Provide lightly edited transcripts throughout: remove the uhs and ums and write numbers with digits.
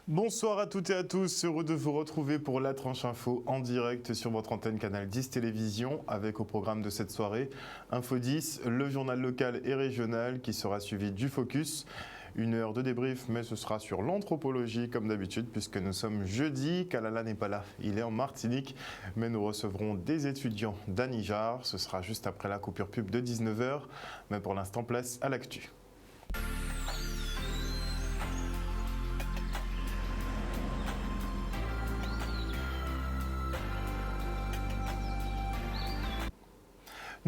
Bonsoir à toutes et à tous, heureux de vous retrouver pour La Tranche Info en direct sur votre antenne Canal 10 Télévision avec au programme de cette soirée Info 10, le journal local et régional qui sera suivi du Focus. Une heure de débrief, mais ce sera sur l'anthropologie comme d'habitude puisque nous sommes jeudi. Kalala n'est pas là, il est en Martinique, mais nous recevrons des étudiants d'Anijar. Ce sera juste après la coupure pub de 19h, mais pour l'instant place à l'actu.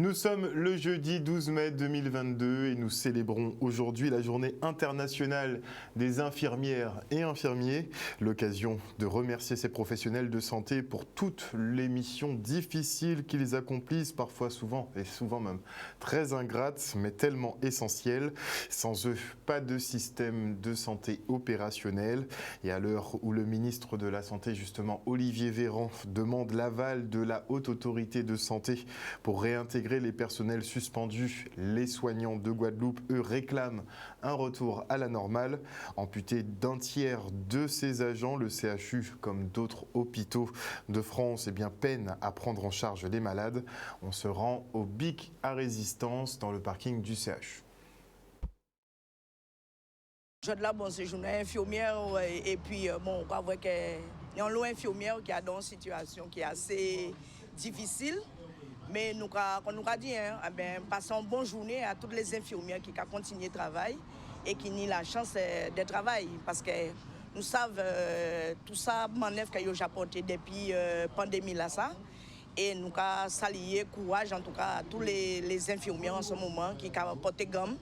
Nous sommes le jeudi 12 mai 2022 et nous célébrons aujourd'hui la journée internationale des infirmières et infirmiers. L'occasion de remercier ces professionnels de santé pour toutes les missions difficiles qu'ils accomplissent, parfois souvent même très ingrates, mais tellement essentielles. Sans eux, pas de système de santé opérationnel. Et à l'heure où le ministre de la Santé, justement Olivier Véran, demande l'aval de la Haute Autorité de Santé pour réintégrer les personnels suspendus, les soignants de Guadeloupe, eux, réclament un retour à la normale. Amputé d'un tiers de ses agents, le CHU, comme d'autres hôpitaux de France, peine à prendre en charge les malades. On se rend au BIC à Résistance, dans le parking du CHU. Je suis là, c'est une infirmière et puis on voit qu'il y a une infirmière qui a dans une situation qui est assez difficile. Mais nous avons dit, passons une bonne journée à toutes les infirmières qui ont continué le travail et qui ont la chance de travailler. Parce que nous savons tout ça, manœuvre que j'ai apporté depuis la pandémie. Là, ça. Et nous avons salué courage en tout cas à tous les infirmières en ce moment qui ont porté gomme.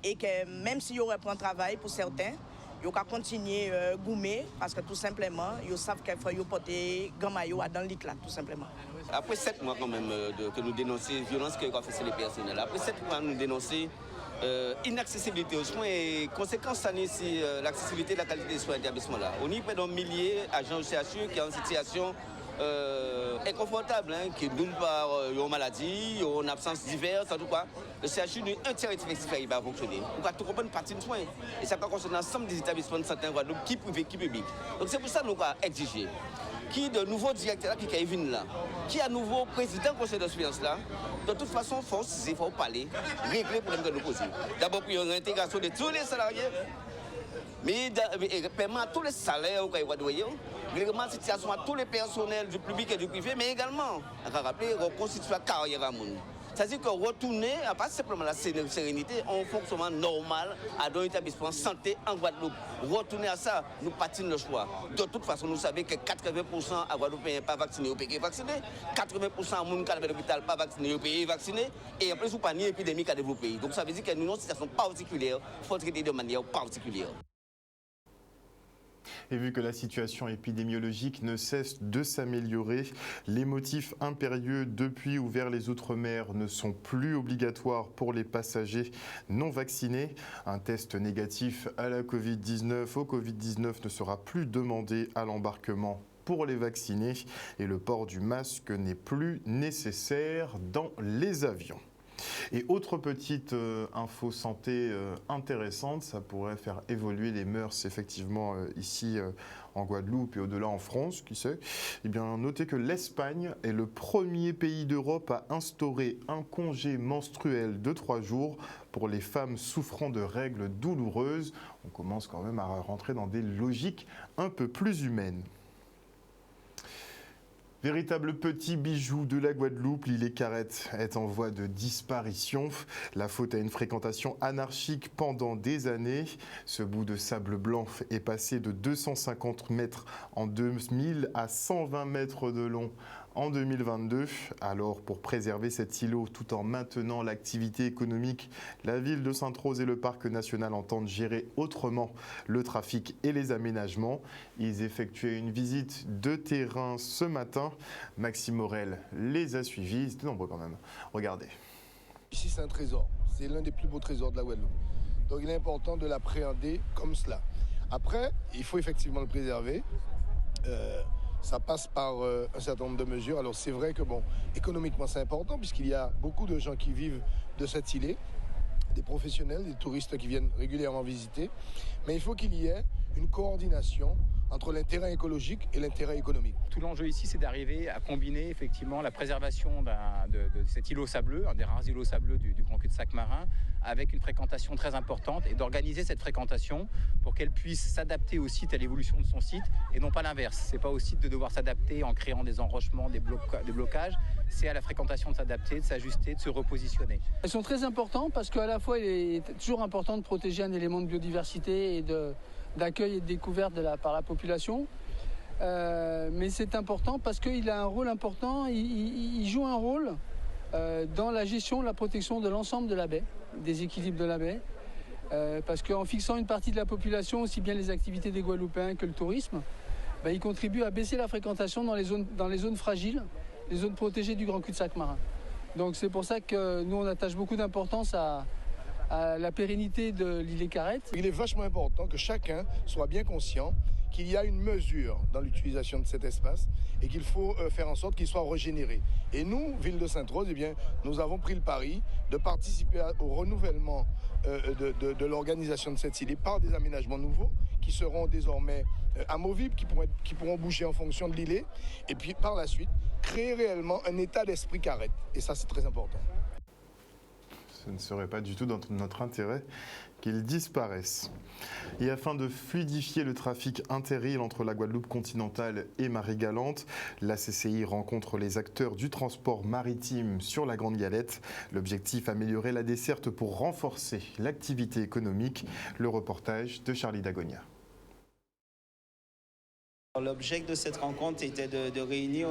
Et que même si ils reprennent le travail pour certains, ils vont continuer à gommer parce que tout simplement, ils savent qu'il faut porter gomme dans le lit là, tout simplement. Après 7 mois quand même que nous dénonçons les violences que fait les personnels, après 7 mois nous dénonçons inaccessibilité aux soins et conséquences sanitaires sur l'accessibilité et la qualité des soins d'établissement là. On y peut dans milliers d'agents du CHU qui sont en situation inconfortable, qui d'une part ont maladie, ont une absence diverse, en tout cas. Le CHU n'a un tiers effectif qui va fonctionner. On va tout comprendre une partie de soins. Et ça concerne l'ensemble des établissements de santé en Guadeloupe, qui privés, qui publics. Donc c'est pour ça que nous avons exigé qui de nouveaux directeurs qui viennent là, qui est à nouveau président du conseil de surveillance là, de toute façon, force, il faut parler, régler les problèmes que nous posons. D'abord, pour une intégration de tous les salariés, mais paiement à tous les salaires au Guadeloupe, règlement de situation à tous les personnels du public et du privé, mais également, on va rappeler, reconstituer la carrière à monde. C'est-à-dire que retourner, à pas simplement la sérénité, en fonctionnement normal à un établissement santé en Guadeloupe. Retourner à ça, nous patinons le choix. De toute façon, nous savons que 80% à Guadeloupe n'est pas vacciné ou payé vacciné, 80% à monde qui à l'hôpital pas vacciné ou payé vacciné, et en plus, nous pas ni épidémie à développer. Donc ça veut dire que nous avons une situation particulière, il faut traiter de manière particulière. Et vu que la situation épidémiologique ne cesse de s'améliorer, les motifs impérieux depuis ou vers les Outre-mer ne sont plus obligatoires pour les passagers non vaccinés. Un test négatif à la Covid-19 au Covid-19 ne sera plus demandé à l'embarquement pour les vaccinés et le port du masque n'est plus nécessaire dans les avions. Et autre petite info santé intéressante, ça pourrait faire évoluer les mœurs effectivement ici en Guadeloupe et au-delà en France, qui sait. Eh bien, notez que l'Espagne est le premier pays d'Europe à instaurer un congé menstruel de 3 jours pour les femmes souffrant de règles douloureuses. On commence quand même à rentrer dans des logiques un peu plus humaines. Véritable petit bijou de la Guadeloupe, l'île Carrette est en voie de disparition. La faute à une fréquentation anarchique pendant des années. Ce bout de sable blanc est passé de 250 mètres en 2000 à 120 mètres de long en 2022. Alors, pour préserver cet îlot tout en maintenant l'activité économique, la ville de Sainte-Rose et le parc national entendent gérer autrement le trafic et les aménagements. Ils effectuaient une visite de terrain ce matin. Maxime Morel les a suivis. C'était nombreux quand même. Regardez. Ici, c'est un trésor. C'est l'un des plus beaux trésors de la Guadeloupe. Donc, il est important de l'appréhender comme cela. Après, il faut effectivement le préserver. Ça passe par un certain nombre de mesures. Alors c'est vrai que économiquement c'est important puisqu'il y a beaucoup de gens qui vivent de cette île, des professionnels, des touristes qui viennent régulièrement visiter. Mais il faut qu'il y ait une coordination entre l'intérêt écologique et l'intérêt économique. Tout l'enjeu ici, c'est d'arriver à combiner effectivement la préservation de cet îlot sableux, un des rares îlots sableux du grand cul-de-sac marin, avec une fréquentation très importante et d'organiser cette fréquentation pour qu'elle puisse s'adapter au site, à l'évolution de son site et non pas l'inverse. C'est pas au site de devoir s'adapter en créant des enrochements, des blocages, c'est à la fréquentation de s'adapter, de s'ajuster, de se repositionner. Ils sont très importants parce qu'à la fois il est toujours important de protéger un élément de biodiversité et d'accueil et de découverte par la population. Mais c'est important parce qu'il a un rôle important, il joue un rôle dans la gestion, la protection de l'ensemble de la baie, des équilibres de la baie. Parce qu'en fixant une partie de la population, aussi bien les activités des Guadeloupéens que le tourisme, il contribue à baisser la fréquentation dans les zones fragiles, les zones protégées du grand cul-de-sac marin. Donc c'est pour ça que nous on attache beaucoup d'importance à la pérennité de l'îlet Carrette. Il est vachement important que chacun soit bien conscient qu'il y a une mesure dans l'utilisation de cet espace et qu'il faut faire en sorte qu'il soit régénéré. Et nous, Ville de Sainte-Rose, nous avons pris le pari de participer au renouvellement de l'organisation de cette île par des aménagements nouveaux qui seront désormais amovibles, qui pourront bouger en fonction de l'îlet, et puis par la suite, créer réellement un état d'esprit Carrette. Et ça, c'est très important. Ce ne serait pas du tout dans notre intérêt qu'ils disparaissent. Et afin de fluidifier le trafic interîle entre la Guadeloupe continentale et Marie-Galante, la CCI rencontre les acteurs du transport maritime sur la Grande Galette. L'objectif, améliorer la desserte pour renforcer l'activité économique. Le reportage de Charlie Dagonia. L'objet de cette rencontre était de réunir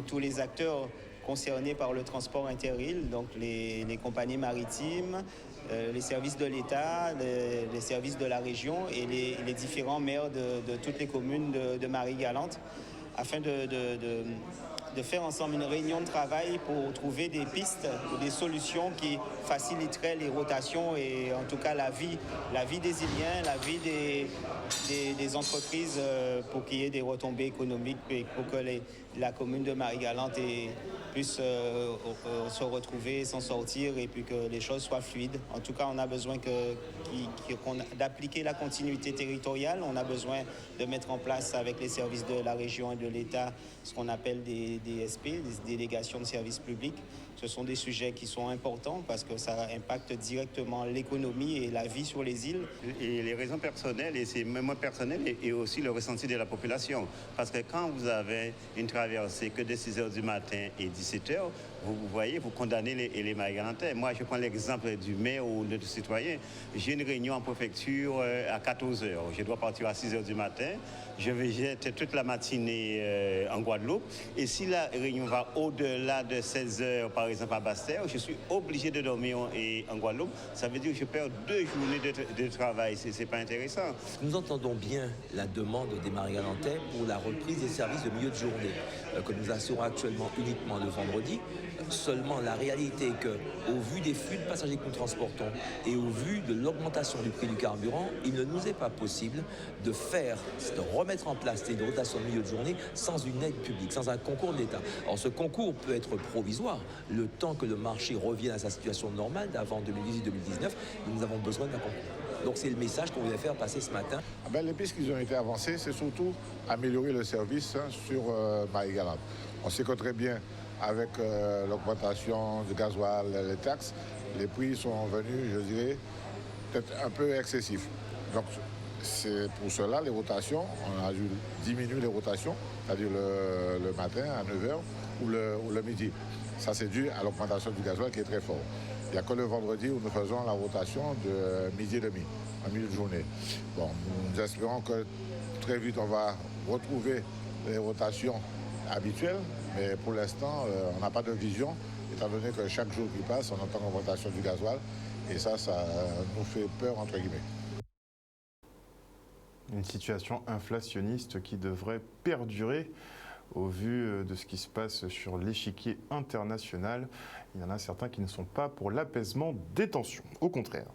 tous les acteurs concernés par le transport interîle, donc les compagnies maritimes, les services de l'État, les services de la région et les différents maires de toutes les communes de Marie-Galante, afin de faire ensemble une réunion de travail pour trouver des pistes ou des solutions qui faciliteraient les rotations et en tout cas la vie des Iliens, la vie des entreprises pour qu'il y ait des retombées économiques et pour que la commune de Marie-Galante puisse se retrouver, s'en sortir et puis que les choses soient fluides. En tout cas, on a besoin d'appliquer la continuité territoriale. On a besoin de mettre en place avec les services de la région et de l'État ce qu'on appelle des DSP, des délégations de services publics. Ce sont des sujets qui sont importants parce que ça impacte directement l'économie et la vie sur les îles. Et les raisons personnelles, et c'est même personnel, et aussi le ressenti de la population. Parce que quand vous avez une traversée que de 6h du matin et 17h, vous voyez, vous condamnez les Marie-Galantais. Moi, je prends l'exemple du maire ou de citoyen. J'ai une réunion en préfecture à 14h. Je dois partir à 6h du matin. Je vais jeter toute la matinée en Guadeloupe. Et si la réunion va au-delà de 16h, par exemple à Basse-Terre, je suis obligé de dormir en Guadeloupe. Ça veut dire que je perds 2 journées de travail. C'est pas intéressant. Nous entendons bien la demande des Marie-Galantais pour la reprise des services de milieu de journée que nous assurons actuellement uniquement le vendredi. Seulement, la réalité est qu'au vu des flux de passagers que nous transportons et au vu de l'augmentation du prix du carburant, il ne nous est pas possible de remettre en place des rotations de milieu de journée sans une aide publique, sans un concours de l'État. Alors, ce concours peut être provisoire, le temps que le marché revienne à sa situation normale d'avant 2018-2019, nous avons besoin d'un concours. Donc, c'est le message qu'on voulait faire passer ce matin. Les pistes qui ont été avancées, c'est surtout améliorer le service sur Marie-Galante. On sait que très bien, avec l'augmentation du gasoil, les taxes, les prix sont venus, je dirais, peut-être un peu excessifs. Donc, c'est pour cela, les rotations, on a dû diminuer les rotations, c'est-à-dire le matin à 9h ou le midi. Ça, c'est dû à l'augmentation du gasoil qui est très fort. Il n'y a que le vendredi où nous faisons la rotation de midi et demi, en milieu de journée. Bon, nous espérons que très vite, on va retrouver les rotations habituelles, mais pour l'instant, on n'a pas de vision, étant donné que chaque jour qui passe, on entend l'augmentation du gasoil, et ça nous fait peur, entre guillemets. Une situation inflationniste qui devrait perdurer au vu de ce qui se passe sur l'échiquier international. Il y en a certains qui ne sont pas pour l'apaisement des tensions, au contraire.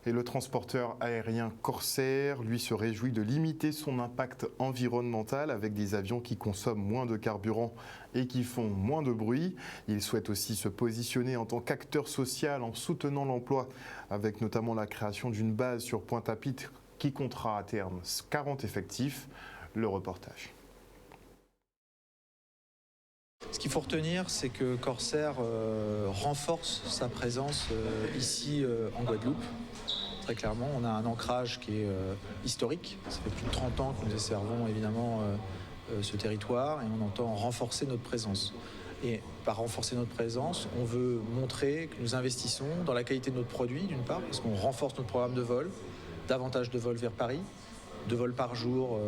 Et le transporteur aérien Corsair, lui, se réjouit de limiter son impact environnemental avec des avions qui consomment moins de carburant et qui font moins de bruit. Il souhaite aussi se positionner en tant qu'acteur social en soutenant l'emploi, avec notamment la création d'une base sur Pointe-à-Pitre qui comptera à terme 40 effectifs. Le reportage. Ce qu'il faut retenir, c'est que Corsair renforce sa présence ici en Guadeloupe. Très clairement, on a un ancrage qui est historique. Ça fait plus de 30 ans que nous desservons évidemment ce territoire et on entend renforcer notre présence. Et par renforcer notre présence, on veut montrer que nous investissons dans la qualité de notre produit, d'une part, parce qu'on renforce notre programme de vol, davantage de vols vers Paris, 2 vols par jour,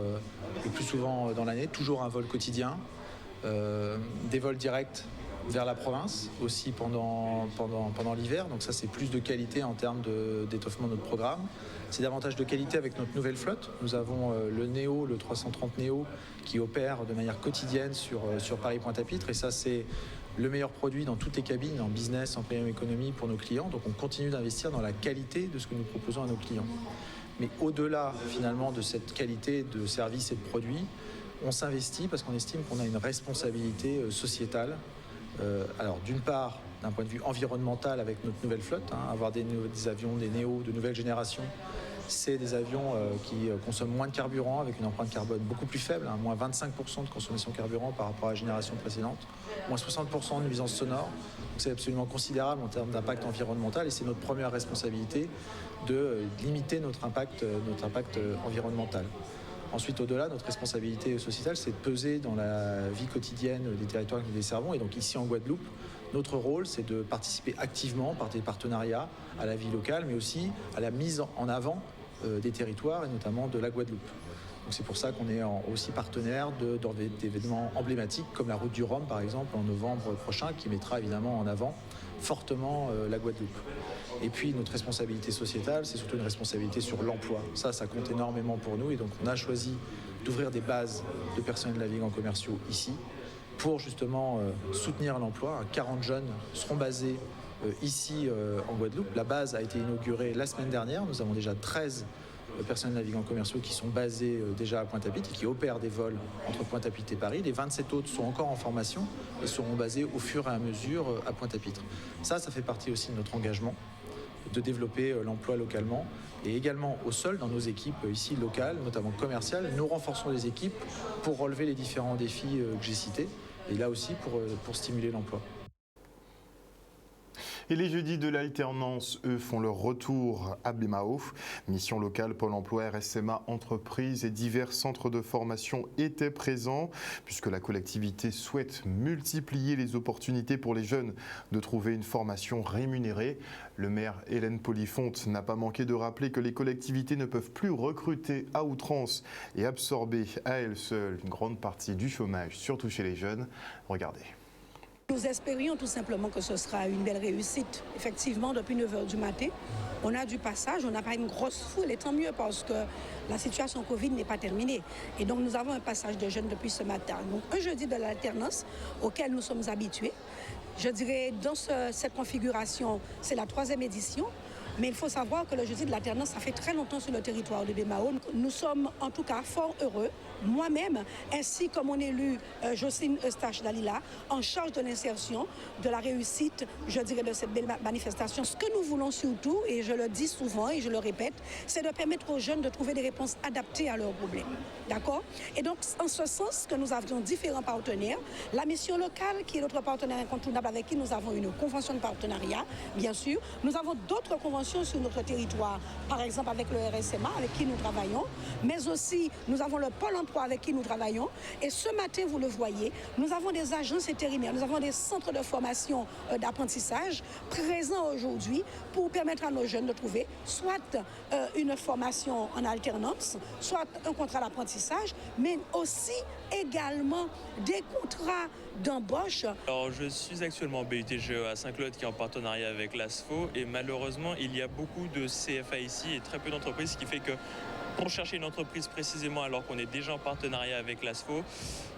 le plus souvent dans l'année, toujours un vol quotidien, des vols directs vers la province aussi pendant l'hiver. Donc ça, c'est plus de qualité en termes d'étoffement de notre programme. C'est davantage de qualité avec notre nouvelle flotte. Nous avons le Néo, le 330 Néo, qui opère de manière quotidienne sur Paris-Pointe-à-Pitre. Et ça, c'est le meilleur produit dans toutes les cabines, en business, en premium économie pour nos clients. Donc on continue d'investir dans la qualité de ce que nous proposons à nos clients. Mais au-delà, finalement, de cette qualité de service et de produits, on s'investit parce qu'on estime qu'on a une responsabilité sociétale. Alors d'une part, d'un point de vue environnemental avec notre nouvelle flotte, avoir des avions, des Néo de nouvelle génération, c'est des avions qui consomment moins de carburant avec une empreinte carbone beaucoup plus faible, moins 25% de consommation de carburant par rapport à la génération précédente, moins 60% de nuisances sonores. Donc c'est absolument considérable en termes d'impact environnemental et c'est notre première responsabilité de limiter notre impact environnemental. Ensuite, au-delà, notre responsabilité sociétale, c'est de peser dans la vie quotidienne des territoires que nous desservons. Et donc ici en Guadeloupe, notre rôle, c'est de participer activement par des partenariats à la vie locale, mais aussi à la mise en avant des territoires et notamment de la Guadeloupe. Donc c'est pour ça qu'on est aussi partenaire d'événements emblématiques comme la Route du Rhum, par exemple, en novembre prochain, qui mettra évidemment en avant fortement la Guadeloupe. Et puis notre responsabilité sociétale, c'est surtout une responsabilité sur l'emploi. Ça compte énormément pour nous et donc on a choisi d'ouvrir des bases de personnel navigants commerciaux ici pour justement soutenir l'emploi. 40 jeunes seront basés ici en Guadeloupe. La base a été inaugurée la semaine dernière. Nous avons déjà 13 personnels navigants commerciaux qui sont basés déjà à Pointe-à-Pitre et qui opèrent des vols entre Pointe-à-Pitre et Paris. Les 27 autres sont encore en formation et seront basés au fur et à mesure à Pointe-à-Pitre. Ça fait partie aussi de notre engagement de développer l'emploi localement et également au sol dans nos équipes ici locales, notamment commerciales. Nous renforçons les équipes pour relever les différents défis que j'ai cités et là aussi pour stimuler l'emploi. Et les jeudis de l'alternance, eux, font leur retour à Bémao. Mission locale, Pôle emploi, RSMA, entreprises et divers centres de formation étaient présents puisque la collectivité souhaite multiplier les opportunités pour les jeunes de trouver une formation rémunérée. Le maire Hélène Polifonte n'a pas manqué de rappeler que les collectivités ne peuvent plus recruter à outrance et absorber à elles seules une grande partie du chômage, surtout chez les jeunes. Regardez. Nous espérions tout simplement que ce sera une belle réussite. Effectivement, depuis 9h du matin, on a du passage, on n'a pas une grosse foule, et tant mieux parce que la situation Covid n'est pas terminée. Et donc nous avons un passage de jeunes depuis ce matin. Donc un jeudi de l'alternance auquel nous sommes habitués. Je dirais dans cette configuration, c'est la 3e édition. Mais il faut savoir que le jeudi de l'alternance, ça fait très longtemps sur le territoire de Bémao. Nous sommes en tout cas fort heureux, moi-même, ainsi que mon élu Jocelyne Eustache-Dalila, en charge de l'insertion, de la réussite, je dirais, de cette belle manifestation. Ce que nous voulons surtout, et je le dis souvent et je le répète, c'est de permettre aux jeunes de trouver des réponses adaptées à leurs problèmes. D'accord? Et donc, en ce sens que nous avions différents partenaires, la mission locale, qui est notre partenaire incontournable avec qui nous avons une convention de partenariat, bien sûr. Nous avons d'autres conventions sur notre territoire, par exemple avec le RSMA, avec qui nous travaillons, mais aussi nous avons le Pôle emploi avec qui nous travaillons. Et ce matin, vous le voyez, nous avons des agences intérimaires, nous avons des centres de formation d'apprentissage présents aujourd'hui pour permettre à nos jeunes de trouver soit une formation en alternance, soit un contrat d'apprentissage, mais aussi également des contrats d'embauche. Alors je suis actuellement en BUTGE à Saint-Claude qui est en partenariat avec l'ASFO et malheureusement il y a beaucoup de CFA ici et très peu d'entreprises, ce qui fait que pour chercher une entreprise précisément alors qu'on est déjà en partenariat avec l'ASFO,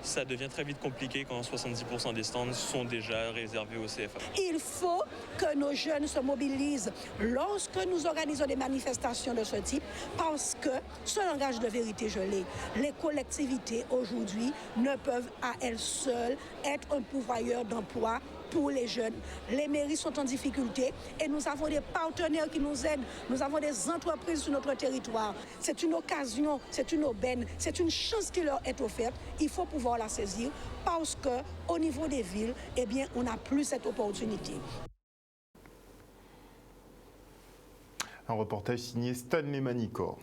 ça devient très vite compliqué quand 70% des stands sont déjà réservés aux CFA. Il faut que nos jeunes se mobilisent lorsque nous organisons des manifestations de ce type parce que ce langage de vérité, je l'ai. Les collectivités aujourd'hui ne peuvent à elles seules être un pourvoyeur d'emploi pour les jeunes. Les mairies sont en difficulté et nous avons des partenaires qui nous aident. Nous avons des entreprises sur notre territoire. C'est une occasion, c'est une aubaine, c'est une chance qui leur est offerte. Il faut pouvoir la saisir parce qu'au niveau des villes, eh bien, on n'a plus cette opportunité. Un reportage signé Stanley Manicor.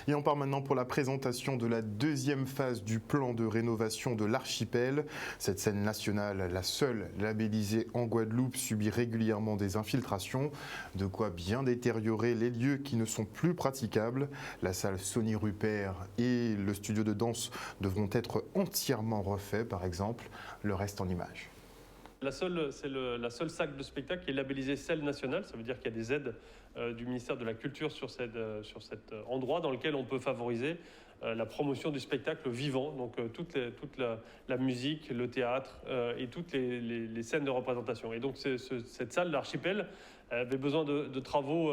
Et on part maintenant pour la présentation de la deuxième phase du plan de rénovation de l'archipel. Cette scène nationale, la seule labellisée en Guadeloupe, subit régulièrement des infiltrations, de quoi bien détériorer les lieux qui ne sont plus praticables. La salle Sonny Rupert et le studio de danse devront être entièrement refaits, par exemple. Le reste en images. La seule salle de spectacle qui est labellisée salle nationale, ça veut dire qu'il y a des aides du ministère de la Culture sur cet endroit dans lequel on peut favoriser la promotion du spectacle vivant, donc toute la musique, le théâtre et toutes les scènes de représentation. Et donc cette salle, l'archipel, avait besoin de travaux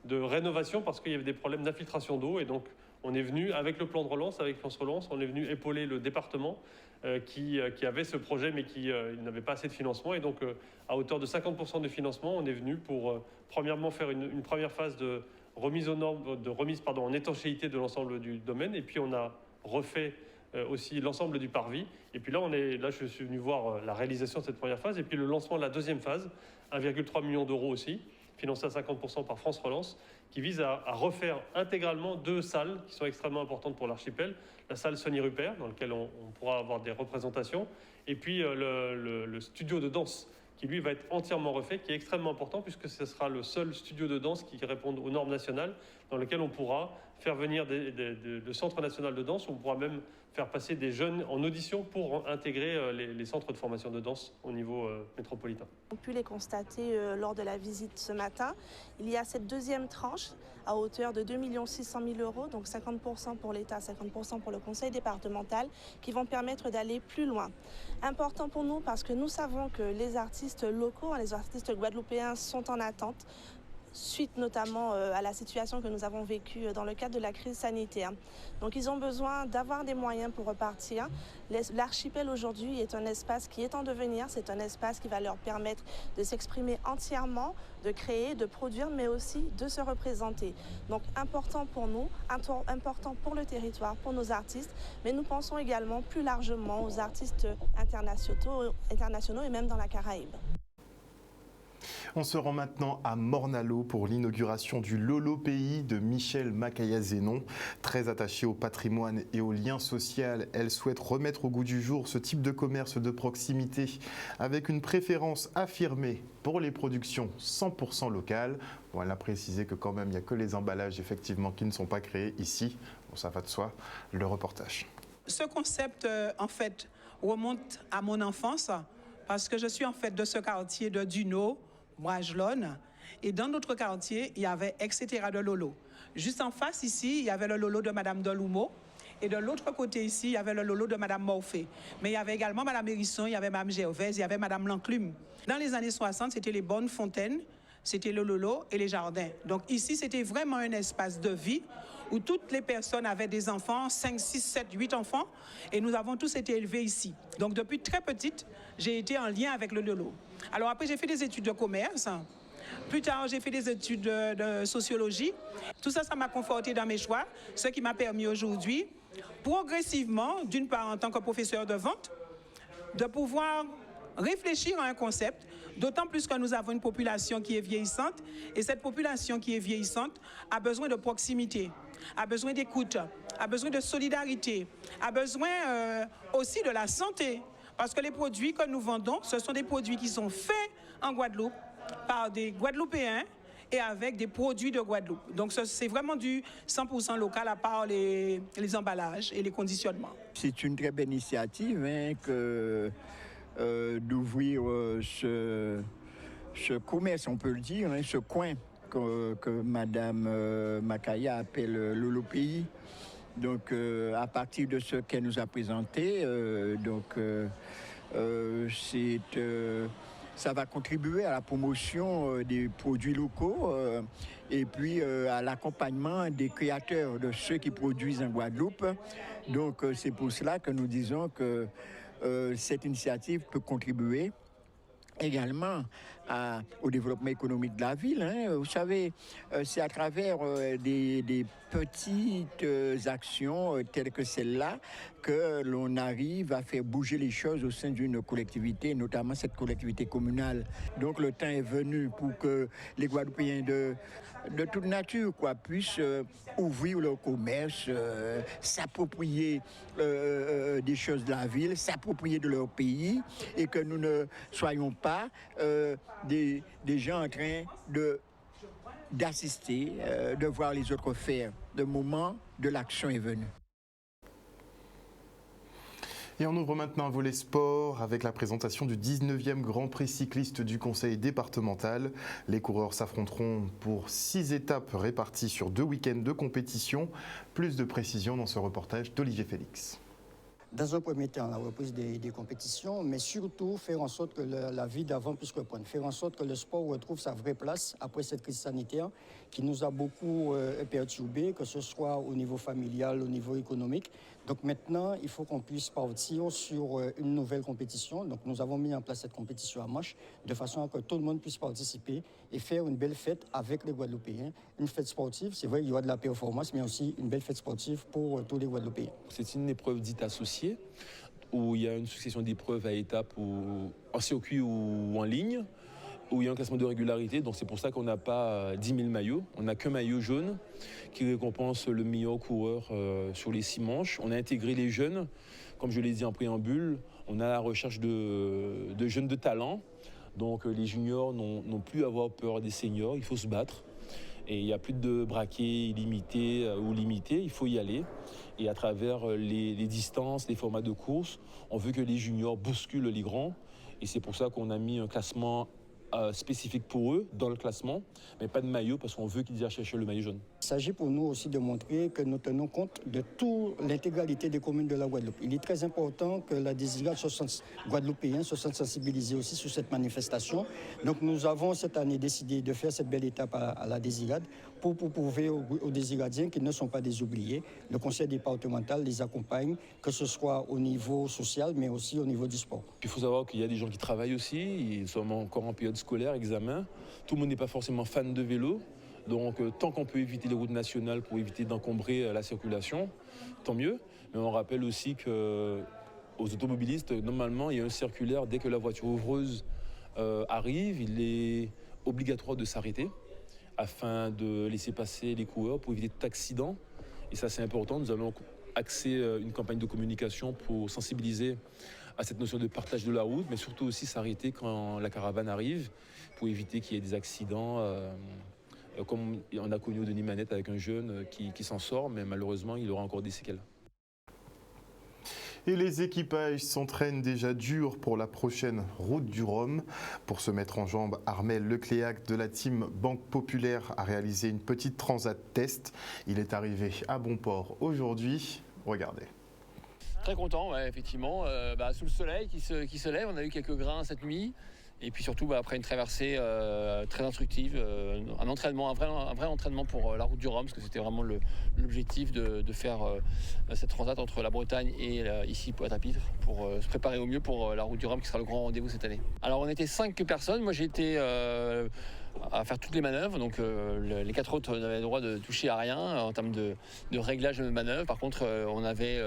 de rénovation parce qu'il y avait des problèmes d'infiltration d'eau. Et donc on est venu, avec le plan de relance, avec France Relance, on est venu épauler le département qui avait ce projet mais qui n'avait pas assez de financement. Et donc à hauteur de 50% de financement, on est venu pour premièrement faire une première phase de remise aux normes, en étanchéité de l'ensemble du domaine. Et puis on a refait aussi l'ensemble du parvis. Et puis là, je suis venu voir la réalisation de cette première phase et puis le lancement de la deuxième phase, 1,3 million d'euros aussi, financé à 50% par France Relance, qui vise à refaire intégralement 2 salles qui sont extrêmement importantes pour l'archipel. La salle Sonny Rupert, dans laquelle on pourra avoir des représentations, et puis le studio de danse, qui lui va être entièrement refait, qui est extrêmement important puisque ce sera le seul studio de danse qui réponde aux normes nationales, dans lequel on pourra faire venir le Centre national de danse, on pourra même faire passer des jeunes en audition pour intégrer les centres de formation de danse au niveau métropolitain. On a pu les constater lors de la visite ce matin. Il y a cette deuxième tranche à hauteur de 2 600 000 euros, donc 50% pour l'État, 50% pour le conseil départemental, qui vont permettre d'aller plus loin. Important pour nous parce que nous savons que les artistes locaux, les artistes guadeloupéens sont en attente, suite notamment à la situation que nous avons vécue dans le cadre de la crise sanitaire. Donc ils ont besoin d'avoir des moyens pour repartir. L'archipel aujourd'hui est un espace qui est en devenir, c'est un espace qui va leur permettre de s'exprimer entièrement, de créer, de produire, mais aussi de se représenter. Donc important pour nous, important pour le territoire, pour nos artistes, mais nous pensons également plus largement aux artistes internationaux et même dans la Caraïbe. On se rend maintenant à Morne-à-l'Eau pour l'inauguration du Lolo Pays de Michel Macaya-Zénon. Très attachée au patrimoine et au lien social, elle souhaite remettre au goût du jour ce type de commerce de proximité avec une préférence affirmée pour les productions 100% locales. Bon, elle a précisé que quand même, il n'y a que les emballages effectivement qui ne sont pas créés ici. Bon, ça va de soi. Le reportage. Ce concept, en fait, remonte à mon enfance parce que je suis en fait de ce quartier de Duno, Bragelonne, et dans notre quartier, il y avait etc. de Lolo. Juste en face ici, il y avait le Lolo de Madame Deloumo, et de l'autre côté ici, il y avait le Lolo de Madame Morphée. Mais il y avait également Madame Hérisson, il y avait Madame Gervaise, il y avait Madame Lanclume. Dans les années 60, c'était les bonnes fontaines, c'était le Lolo et les jardins. Donc ici, c'était vraiment un espace de vie où toutes les personnes avaient des enfants, 5, 6, 7, 8 enfants, et nous avons tous été élevés ici. Donc depuis très petite, j'ai été en lien avec le Lolo. Alors après, j'ai fait des études de commerce. Plus tard, j'ai fait des études de sociologie. Tout ça, ça m'a conforté dans mes choix, ce qui m'a permis aujourd'hui, progressivement, d'une part en tant que professeur de vente, de pouvoir réfléchir à un concept, d'autant plus que nous avons une population qui est vieillissante, et cette population qui est vieillissante a besoin de proximité, a besoin d'écoute, a besoin de solidarité, a besoin aussi de la santé. Parce que les produits que nous vendons, ce sont des produits qui sont faits en Guadeloupe par des Guadeloupéens et avec des produits de Guadeloupe. Donc c'est vraiment du 100% local à part les emballages et les conditionnements. C'est une très belle initiative d'ouvrir ce commerce, on peut le dire, ce coin que Madame Macaya appelle le Lolo Pays. Donc à partir de ce qu'elle nous a présenté, ça va contribuer à la promotion des produits locaux et puis à l'accompagnement des créateurs, de ceux qui produisent en Guadeloupe. Donc c'est pour cela que nous disons que cette initiative peut contribuer également au développement économique de la ville. Vous savez, c'est à travers des petites actions telles que celle-là que l'on arrive à faire bouger les choses au sein d'une collectivité, notamment cette collectivité communale. Donc le temps est venu pour que les Guadeloupéens de toute nature puissent ouvrir leur commerce, s'approprier des choses de la ville, s'approprier de leur pays et que nous ne soyons pas des gens en train d'assister, de voir les autres faire. Le moment de l'action est venu. Et on ouvre maintenant un volet sport avec la présentation du 19e Grand Prix cycliste du Conseil départemental. Les coureurs s'affronteront pour 6 étapes réparties sur 2 week-ends de compétition. Plus de précisions dans ce reportage d'Olivier Félix. Dans un premier temps, la reprise des compétitions, mais surtout faire en sorte que la vie d'avant puisse reprendre, faire en sorte que le sport retrouve sa vraie place après cette crise sanitaire qui nous a beaucoup perturbés, que ce soit au niveau familial, au niveau économique. Donc maintenant, il faut qu'on puisse partir sur une nouvelle compétition. Donc nous avons mis en place cette compétition à Manche de façon à que tout le monde puisse participer et faire une belle fête avec les Guadeloupéens. Une fête sportive, c'est vrai, il y aura de la performance, mais aussi une belle fête sportive pour tous les Guadeloupéens. C'est une épreuve dite associée, où il y a une succession d'épreuves à étapes en circuit ou en ligne, où il y a un classement de régularité. Donc c'est pour ça qu'on n'a pas 10 000 maillots. On n'a qu'un maillot jaune qui récompense le meilleur coureur sur les 6 manches. On a intégré les jeunes, comme je l'ai dit en préambule. On a la recherche de jeunes de talent. Donc les juniors n'ont plus à avoir peur des seniors. Il faut se battre. Et il n'y a plus de braquets illimités ou limités. Il faut y aller. Et à travers les distances, les formats de course, on veut que les juniors bousculent les grands. Et c'est pour ça qu'on a mis un classement spécifique pour eux dans le classement, mais pas de maillot parce qu'on veut qu'ils aillent chercher le maillot jaune. Il s'agit pour nous aussi de montrer que nous tenons compte de toute l'intégralité des communes de la Guadeloupe. Il est très important que la Désirade guadeloupéenne se sente sensibilisée aussi sur cette manifestation. Donc nous avons cette année décidé de faire cette belle étape à la Désirade pour prouver aux Désiradiens qu'ils ne sont pas des oubliés. Le conseil départemental les accompagne, que ce soit au niveau social, mais aussi au niveau du sport. Il faut savoir qu'il y a des gens qui travaillent aussi, ils sont encore en période scolaire, examen. Tout le monde n'est pas forcément fan de vélo. Donc tant qu'on peut éviter les routes nationales pour éviter d'encombrer la circulation, tant mieux. Mais on rappelle aussi qu'aux automobilistes, normalement, il y a un circulaire, dès que la voiture ouvreuse arrive, il est obligatoire de s'arrêter afin de laisser passer les coureurs pour éviter tout accident. Et ça, c'est important. Nous allons axer une campagne de communication pour sensibiliser à cette notion de partage de la route, mais surtout aussi s'arrêter quand la caravane arrive pour éviter qu'il y ait des accidents. Comme on a connu au Denis Manette avec un jeune qui s'en sort, mais malheureusement, il aura encore des séquelles. Et les équipages s'entraînent déjà dur pour la prochaine route du Rhum. Pour se mettre en jambe, Armel Lecléac de la team Banque Populaire a réalisé une petite transat test. Il est arrivé à bon port aujourd'hui. Regardez. Très content, ouais, effectivement. Sous le soleil qui se lève, on a eu quelques grains cette nuit. Et puis surtout, après une traversée très instructive, un entraînement, un vrai entraînement pour la route du Rhum, parce que c'était vraiment l'objectif de faire cette transat entre la Bretagne et ici Pointe-à-Pitre pour se préparer au mieux pour la route du Rhum qui sera le grand rendez-vous cette année. Alors on était 5 personnes, moi j'ai été à faire toutes les manœuvres, donc les 4 autres n'avaient le droit de toucher à rien en termes de réglage de manœuvres. Par contre, on avait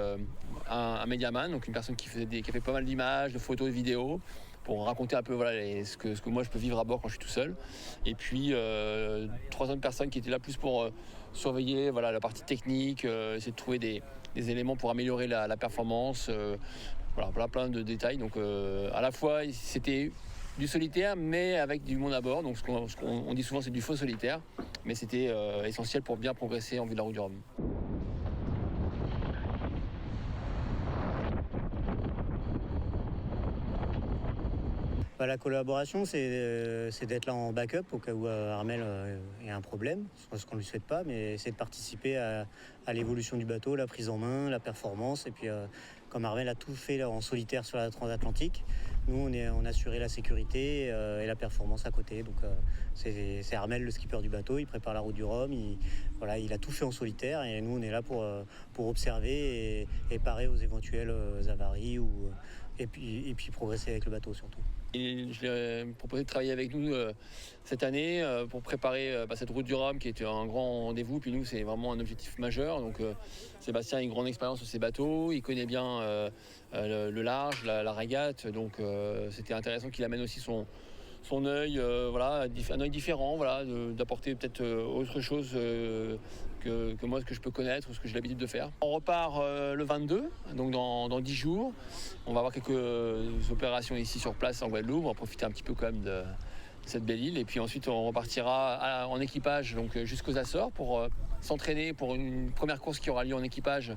un médiaman, donc une personne qui a fait pas mal d'images, de photos, de vidéos, pour raconter un peu ce que moi je peux vivre à bord quand je suis tout seul. Et puis 3 autres personnes qui étaient là plus pour surveiller la partie technique, essayer de trouver des éléments pour améliorer la performance, plein de détails. Donc à la fois c'était du solitaire mais avec du monde à bord, donc ce qu'on dit souvent c'est du faux solitaire, mais c'était essentiel pour bien progresser en vue de la route du Rhum. La collaboration, c'est d'être là en backup au cas où Armel ait un problème, ce qu'on ne lui souhaite pas, mais c'est de participer à l'évolution du bateau, la prise en main, la performance. Et puis, comme Armel a tout fait en solitaire sur la transatlantique, nous, on a assuré la sécurité et la performance à côté. Donc, c'est Armel, le skipper du bateau, il prépare la route du Rhum, voilà, il a tout fait en solitaire et nous on est là pour observer et parer aux éventuelles avaries et puis progresser avec le bateau surtout. Et je lui ai proposé de travailler avec nous cette année pour préparer cette route du Rhum qui était un grand rendez-vous. Puis nous, c'est vraiment un objectif majeur. Donc Sébastien a une grande expérience sur ses bateaux. Il connaît bien le large, la régate. Donc c'était intéressant qu'il amène aussi son œil, un œil différent, d'apporter peut-être autre chose que moi, ce que je peux connaître ou ce que j'ai l'habitude de faire. On repart le 22, donc dans 10 jours. On va avoir quelques opérations ici sur place en Guadeloupe. On va profiter un petit peu quand même de cette belle île. Et puis ensuite, on repartira en équipage donc jusqu'aux Açores pour s'entraîner pour une première course qui aura lieu en équipage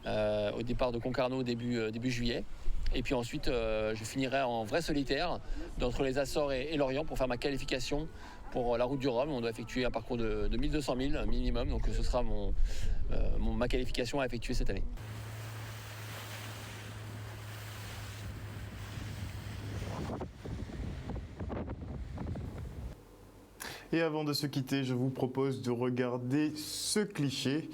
au départ de Concarneau début juillet. Et puis ensuite, je finirai en vrai solitaire entre les Açores et l'Orient pour faire ma qualification pour la route du Rhum. On doit effectuer un parcours de 1200 000 minimum, donc ce sera ma qualification à effectuer cette année. Et avant de se quitter, je vous propose de regarder ce cliché,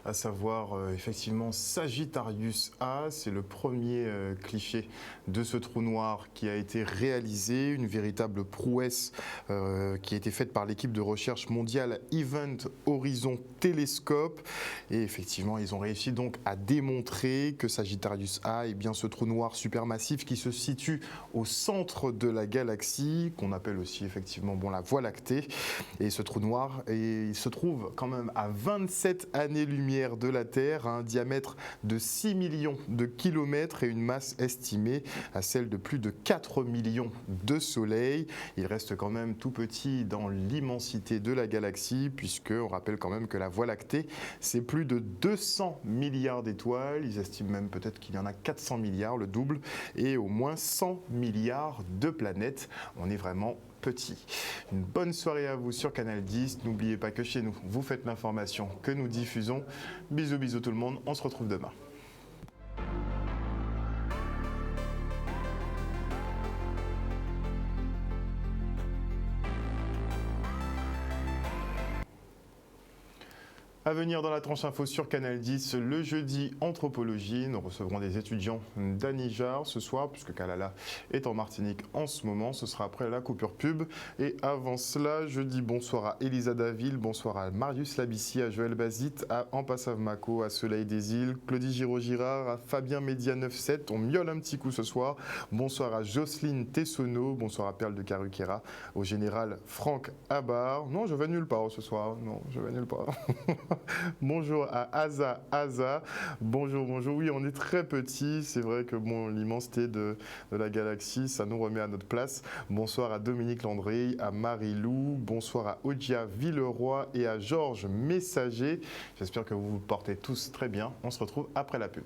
à savoir effectivement Sagittarius A. C'est le premier cliché de ce trou noir qui a été réalisé, une véritable prouesse qui a été faite par l'équipe de recherche mondiale Event Horizon Telescope. Et effectivement, ils ont réussi donc à démontrer que Sagittarius A est bien ce trou noir supermassif qui se situe au centre de la galaxie, qu'on appelle aussi effectivement la Voie lactée. Et ce trou noir, il se trouve quand même à 27 années-lumière de la Terre, à un diamètre de 6 millions de kilomètres et une masse estimée à celle de plus de 4 millions de soleils. Il reste quand même tout petit dans l'immensité de la galaxie, puisqu'on rappelle quand même que la Voie lactée, c'est plus de 200 milliards d'étoiles. Ils estiment même peut-être qu'il y en a 400 milliards, le double, et au moins 100 milliards de planètes. On est vraiment petit. Une bonne soirée à vous sur Canal 10. N'oubliez pas que chez nous, vous faites l'information que nous diffusons. Bisous, bisous tout le monde. On se retrouve demain. À venir dans la tranche info sur Canal 10, le jeudi anthropologie. Nous recevrons des étudiants d'Anijar ce soir, puisque Kalala est en Martinique en ce moment. Ce sera après la coupure pub. Et avant cela, je dis bonsoir à Elisa Daville, bonsoir à Marius Labissi, à Joël Bazit, à Ampasav Mako, à Soleil des Îles, Claudie Giraud-Girard, à Fabien Média 97. On miaule un petit coup ce soir. Bonsoir à Jocelyne Tessonneau, bonsoir à Perle de Caruquera, au général Franck Abar. Non, je vais nulle part ce soir. Non, je vais nulle part. Bonjour à Aza. Bonjour. Oui, on est très petit. C'est vrai que l'immensité de la galaxie, ça nous remet à notre place. Bonsoir à Dominique Landry, à Marie-Lou. Bonsoir à Odia Villeroy et à Georges Messager. J'espère que vous vous portez tous très bien. On se retrouve après la pub.